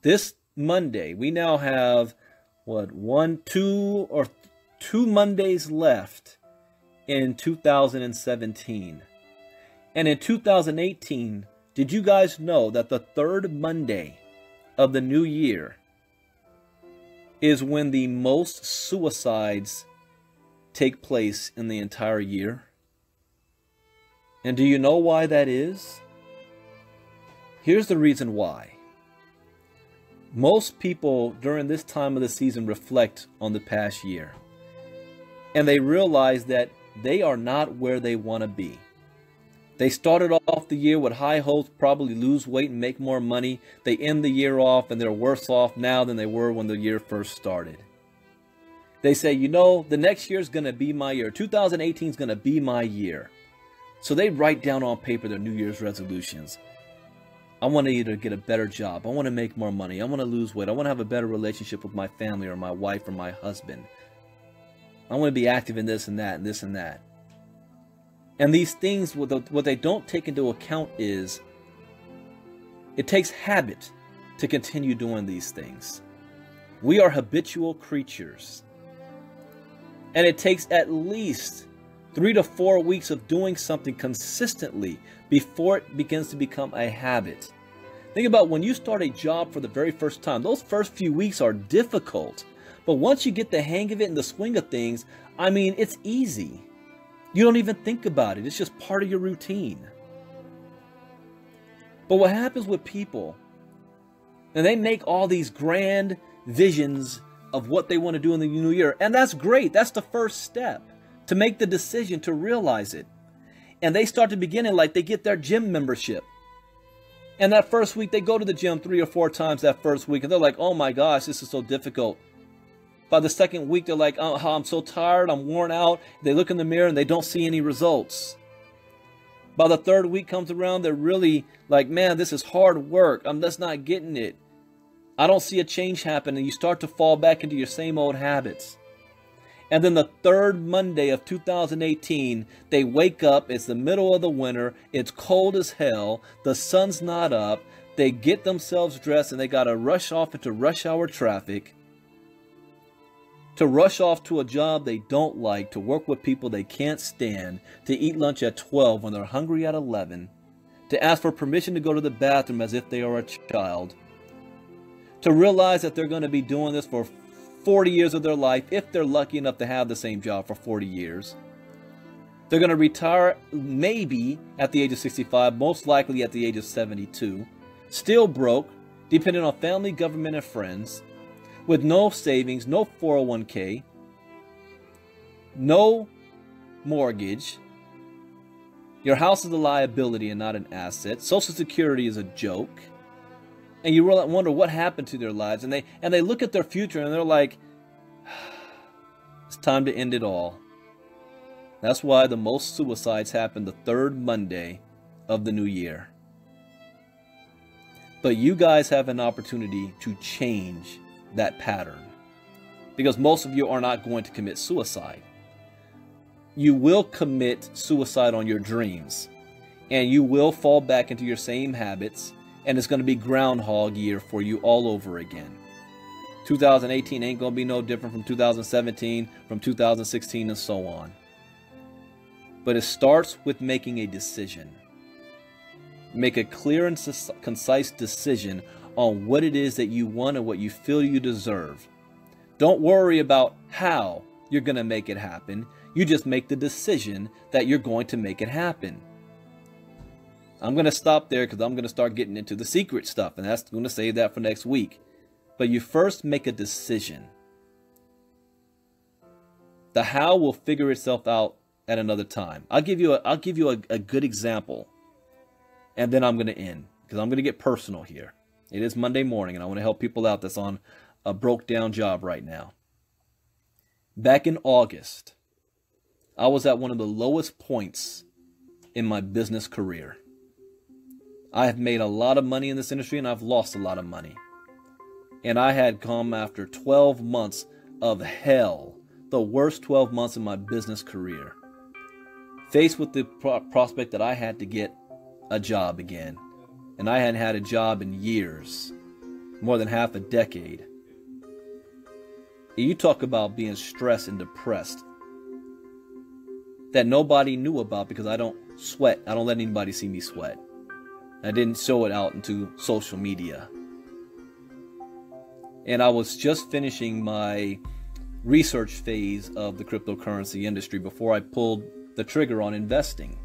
This Monday, we now have, what, two Mondays left in 2017. And in 2018, did you guys know that the third Monday of the new year is when the most suicides take place in the entire year? And do you know why that is? Here's the reason why. Most people during this time of the season reflect on the past year. And they realize that they are not where they want to be. They started off the year with high hopes, probably lose weight and make more money. They end the year off and they're worse off now than they were when the year first started. They say, you know, the next year is going to be my year. 2018 is going to be my year. So they write down on paper their New Year's resolutions. I want to either get a better job. I want to make more money. I want to lose weight. I want to have a better relationship with my family or my wife or my husband. I want to be active in this and that and this and that. And these things, what they don't take into account is it takes habit to continue doing these things. We are habitual creatures. And it takes at least 3 to 4 weeks of doing something consistently before it begins to become a habit. Think about when you start a job for the very first time. Those first few weeks are difficult. But once you get the hang of it and the swing of things, I mean, it's easy. You don't even think about it. It's just part of your routine. But what happens with people, and they make all these grand visions of what they want to do in the new year. And that's great. That's the first step, to make the decision to realize it. And they start to begin it like they get their gym membership. And that first week, they go to the gym 3 or 4 times that first week. And they're like, oh my gosh, this is so difficult. By the second week, they're like, oh, I'm so tired, I'm worn out. They look in the mirror and they don't see any results. By the third week comes around, they're really like, man, this is hard work. I'm just not getting it. I don't see a change happen. And you start to fall back into your same old habits. And then the third Monday of 2018, they wake up. It's the middle of the winter. It's cold as hell. The sun's not up. They get themselves dressed and they got to rush off into rush hour traffic, to rush off to a job they don't like, to work with people they can't stand, to eat lunch at 12 when they're hungry at 11, to ask for permission to go to the bathroom as if they are a child, to realize that they're going to be doing this for 40 years of their life, if they're lucky enough to have the same job for 40 years. They're going to retire maybe at the age of 65, most likely at the age of 72, still broke, depending on family, government, and friends, with no savings, no 401k, no mortgage. Your house is a liability and not an asset. Social Security is a joke. And you really wonder what happened to their lives. And they look at their future and they're like, it's time to end it all. That's why the most suicides happen the third Monday of the new year. But you guys have an opportunity to change that pattern, because most of you are not going to commit suicide. You will commit suicide on your dreams, and you will fall back into your same habits, and it's going to be Groundhog Year for you all over again. 2018 ain't going to be no different from 2017, from 2016, and so on. But it starts with making a decision. Make a clear and concise decision on what it is that you want and what you feel you deserve. Don't worry about how you're going to make it happen. You just make the decision that you're going to make it happen. I'm going to stop there because I'm going to start getting into the secret stuff, and that's going to save that for next week. But you first make a decision. The how will figure itself out at another time. I'll give you a good example, and then I'm going to end because I'm going to get personal here. It is Monday morning, and I want to help people out that's on a broke down job right now. Back in August, I was at one of the lowest points in my business career. I have made a lot of money in this industry, and I've lost a lot of money. And I had come after 12 months of hell, the worst 12 months in my business career, faced with the prospect that I had to get a job again. And I hadn't had a job in years. more than half a decade. You talk about being stressed and depressed that nobody knew about because I don't sweat. I don't let anybody see me sweat. I didn't show it out into social media. And I was just finishing my research phase of the cryptocurrency industry before I pulled the trigger on investing.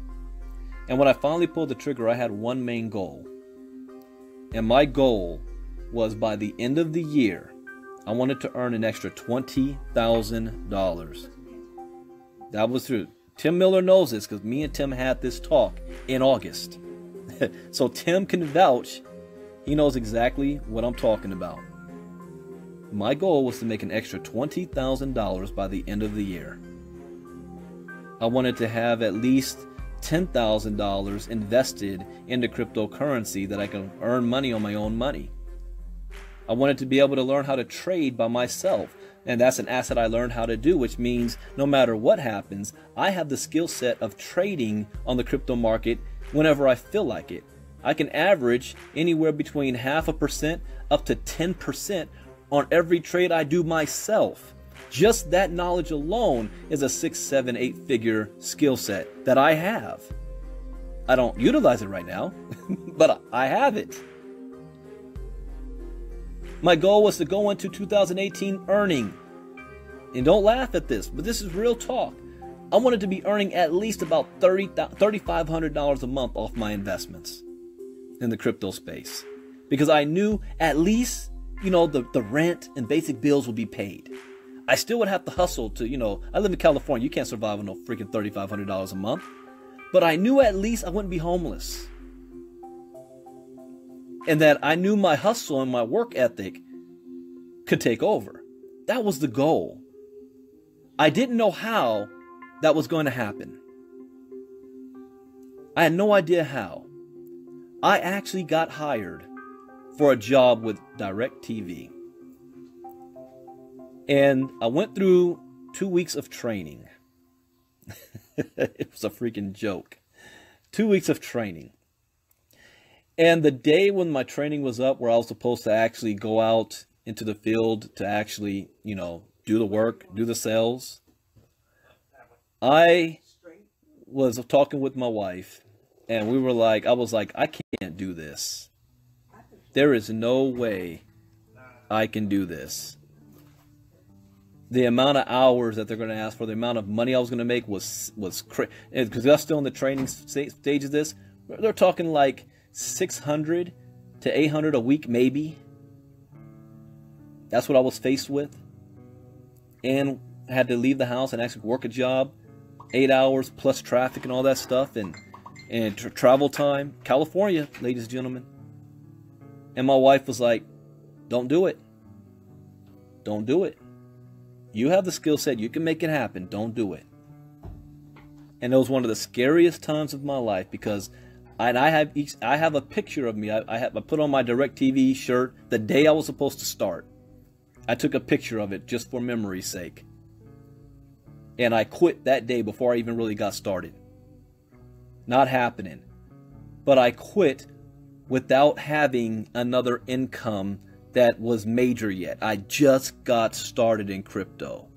And when I finally pulled the trigger, I had one main goal. And my goal was by the end of the year, I wanted to earn an extra $20,000. That was through. Tim Miller knows this because me and Tim had this talk in August. So Tim can vouch. He knows exactly what I'm talking about. My goal was to make an extra $20,000 by the end of the year. I wanted to have at least $10,000 invested into cryptocurrency that I can earn money on my own money. I wanted to be able to learn how to trade by myself. And that's an asset I learned how to do, which means no matter what happens, I have the skill set of trading on the crypto market whenever I feel like it. I can average anywhere between 0.5% up to 10% on every trade I do myself. Just that knowledge alone is a 6, 7, 8 figure skill set that I have. I don't utilize it right now, but I have it. My goal was to go into 2018 earning, and don't laugh at this, but this is real talk. I wanted to be earning at least about $3,500 a month off my investments in the crypto space, because I knew at least, the rent and basic bills would be paid. I still would have to hustle to, I live in California. You can't survive on no freaking $3,500 a month, but I knew at least I wouldn't be homeless. And that I knew my hustle and my work ethic could take over. That was the goal. I didn't know how that was going to happen. I had no idea how. I actually got hired for a job with DirecTV. And I went through 2 weeks of training. It was a freaking joke. 2 weeks of training. And the day when my training was up, where I was supposed to actually go out into the field to actually, do the work, do the sales, I was talking with my wife, and I was like, I can't do this. There is no way I can do this. The amount of hours that they're going to ask for, the amount of money I was going to make was crazy. Because I'm still in the training stage of this. They're talking like 600 to 800 a week, maybe. That's what I was faced with. And I had to leave the house and actually work a job. 8 hours plus traffic and all that stuff. And travel time. California, ladies and gentlemen. And my wife was like, don't do it. Don't do it. You have the skill set. You can make it happen. Don't do it. And it was one of the scariest times of my life because I have a picture of me. I put on my DirecTV shirt the day I was supposed to start. I took a picture of it just for memory's sake. And I quit that day before I even really got started. Not happening. But I quit without having another income that was major yet. I just got started in crypto.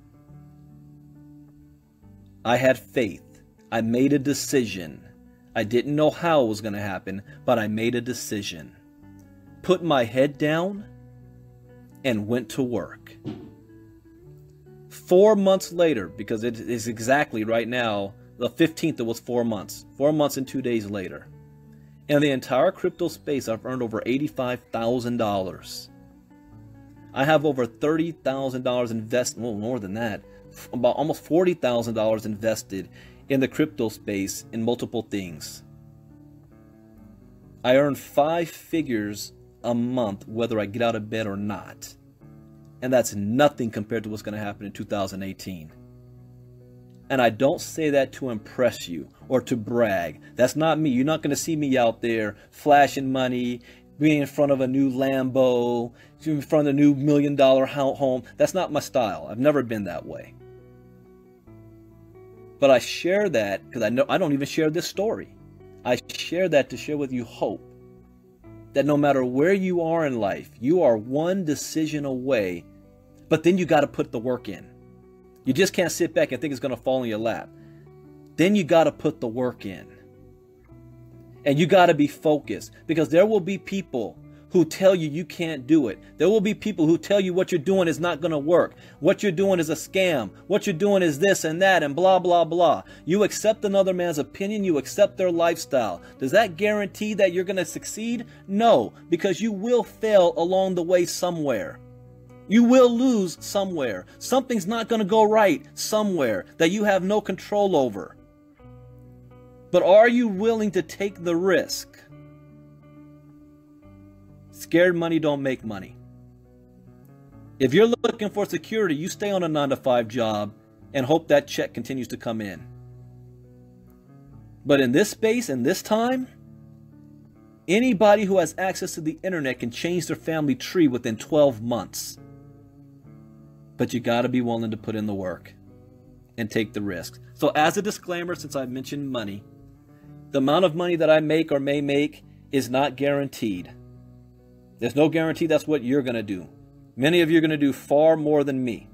I had faith. I made a decision. I didn't know how it was going to happen, but I made a decision. Put my head down and went to work. 4 months later, because it is exactly right now, the 15th, it was 4 months. 4 months and 2 days later. In the entire crypto space, I've earned over $85,000. I have over $30,000 invested, well, more than that, about almost $40,000 invested in the crypto space in multiple things. I earn 5 figures a month whether I get out of bed or not. And that's nothing compared to what's going to happen in 2018. And I don't say that to impress you or to brag. That's not me. You're not going to see me out there flashing money, being in front of a new Lambo, in front of a new $1 million home. That's not my style. I've never been that way. But I share that because I know I don't even share this story. I share that to share with you hope. that no matter where you are in life, you are one decision away, but then you got to put the work in. You just can't sit back and think it's going to fall in your lap. Then you got to put the work in. And you got to be focused, because there will be people who tell you you can't do it. There will be people who tell you what you're doing is not going to work. What you're doing is a scam. What you're doing is this and that and blah, blah, blah. You accept another man's opinion. You accept their lifestyle. Does that guarantee that you're going to succeed? No, because you will fail along the way somewhere. You will lose somewhere. Something's not going to go right somewhere that you have no control over. But are you willing to take the risk? Scared money don't make money. If you're looking for security, you stay on a 9-to-5 job and hope that check continues to come in. But in this space, in this time, anybody who has access to the internet can change their family tree within 12 months. But you got to be willing to put in the work and take the risk. So as a disclaimer, since I've mentioned money, the amount of money that I make or may make is not guaranteed. There's no guarantee that's what you're going to do. Many of you are going to do far more than me.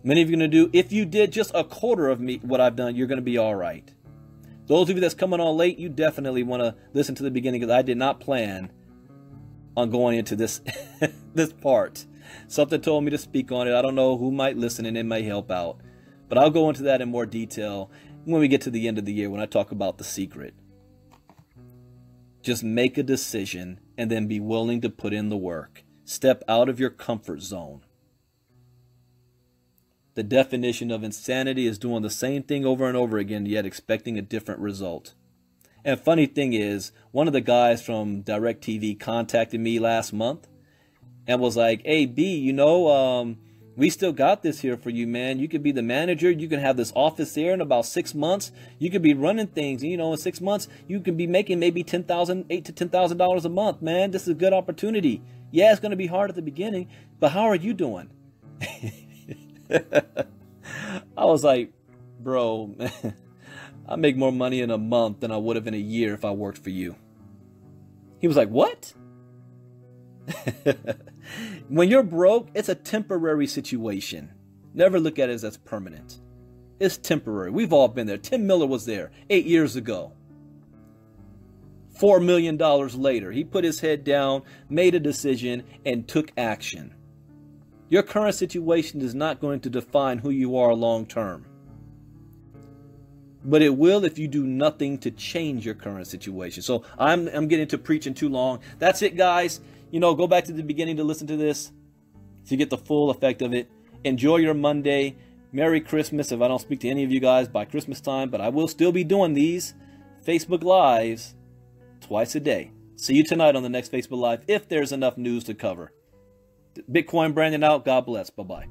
Many of you are going to do, if you did just a quarter of me, what I've done, you're going to be all right. Those of you that's coming on late, you definitely want to listen to the beginning, because I did not plan on going into this, this part. Something told me to speak on it. I don't know who might listen and it might help out. But I'll go into that in more detail when we get to the end of the year, when I talk about the secret. Just make a decision and then be willing to put in the work. Step out of your comfort zone. The definition of insanity is doing the same thing over and over again, yet expecting a different result. And funny thing is, one of the guys from DirecTV contacted me last month and was like, "Hey, B, you know, we still got this here for you, man. You could be the manager. You can have this office here in about 6 months. You could be running things. You know, in 6 months, you can be making maybe $8,000 to $10,000 a month, man. This is a good opportunity. Yeah, it's going to be hard at the beginning, but how are you doing?" I was like, bro, I make more money in a month than I would have in a year if I worked for you. He was like, what? When you're broke, it's a temporary situation. Never look at it as permanent. It's temporary. We've all been there. Tim Miller was there 8 years ago. $4 million later, he put his head down, made a decision, and took action. Your current situation is not going to define who you are long term. But it will if you do nothing to change your current situation. So I'm getting to preaching too long. That's it, guys. You know, go back to the beginning to listen to this so you get the full effect of it. Enjoy your Monday. Merry Christmas if I don't speak to any of you guys by Christmas time. But I will still be doing these Facebook Lives twice a day. See you tonight on the next Facebook Live if there's enough news to cover. Bitcoin Brandon out. God bless. Bye-bye.